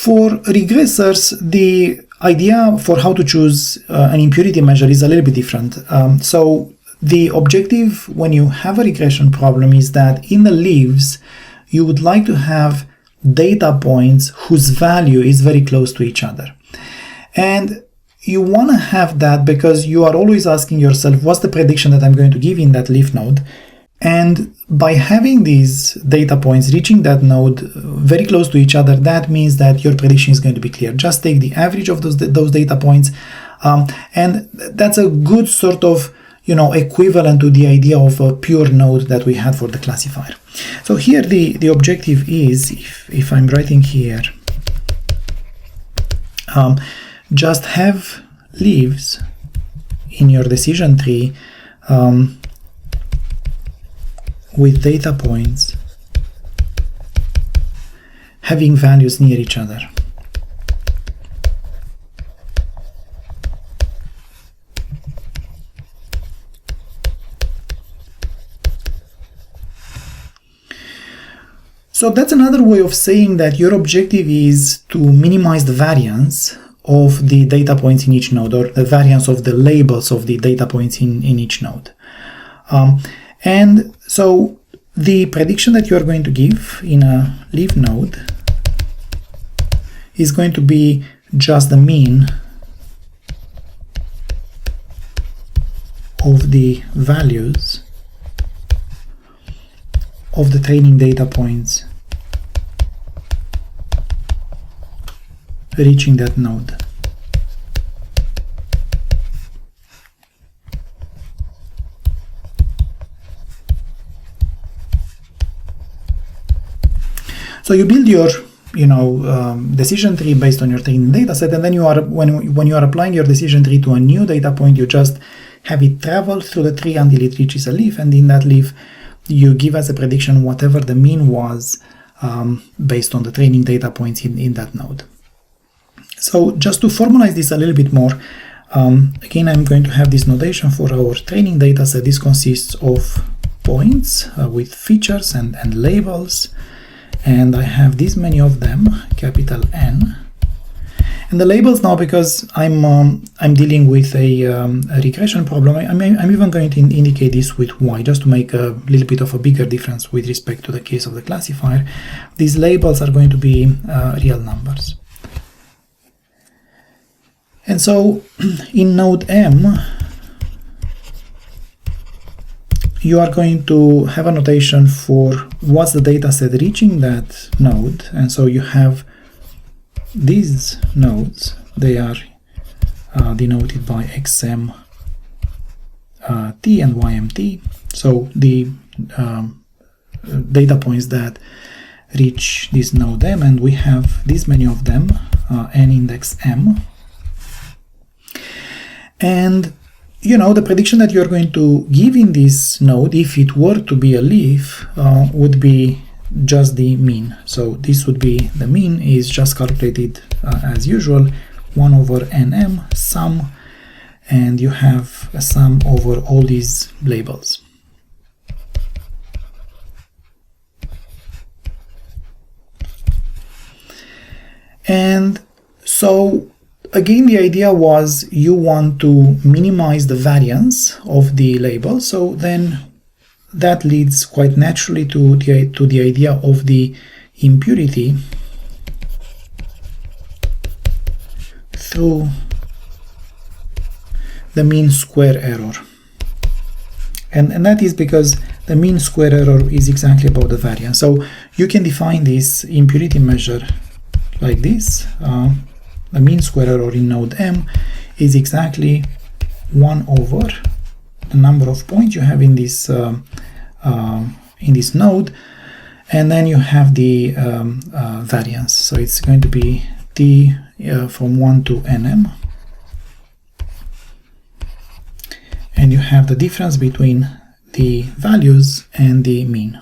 For regressors, the idea for how to choose an impurity measure is a little bit different. So the objective when you have a regression problem is that in the leaves, you would like to have data points whose value is very close to each other. And you want to have that because you are always asking yourself, what's the prediction that I'm going to give in that leaf node? And by having these data points reaching that node very close to each other, that means that your prediction is going to be clear. Just take the average of those data points, and that's a good sort of equivalent to the idea of a pure node that we had for the classifier. So here the objective is, if I'm writing here, just have leaves in your decision tree with data points having values near each other. So that's another way of saying that your objective is to minimize the variance of the data points in each node, or the variance of the labels of the data points in each node. And so the prediction that you are going to give in a leaf node is going to be just the mean of the values of the training data points reaching that node. So you build your decision tree based on your training data set, and then when you are applying your decision tree to a new data point, you just have it travel through the tree until it reaches a leaf, and in that leaf you give as a prediction whatever the mean was based on the training data points in that node. So just to formalize this a little bit more, again I'm going to have this notation for our training data set. This consists of points with features and labels, and I have this many of them, capital N. And the labels now, because I'm dealing with a regression problem, I'm even going to indicate this with Y, just to make a little bit of a bigger difference with respect to the case of the classifier. These labels are going to be real numbers. And so in node M, you are going to have a notation for what's the data set reaching that node. And so you have these nodes, they are denoted by XM T and YMT. So the data points that reach this node M, and we have this many of them, N index M. And the prediction that you're going to give in this node, if it were to be a leaf, would be just the mean. So this would be the mean, is just calculated as usual, 1 over NM sum, and you have a sum over all these labels. And so again, the idea was you want to minimize the variance of the label, so then that leads quite naturally to the idea of the impurity through the mean square error. And that is because the mean square error is exactly about the variance. So you can define this impurity measure like this. The mean square error in node M is exactly 1 over the number of points you have in this node, and then you have the variance. So it's going to be T from 1 to NM, and you have the difference between the values and the mean.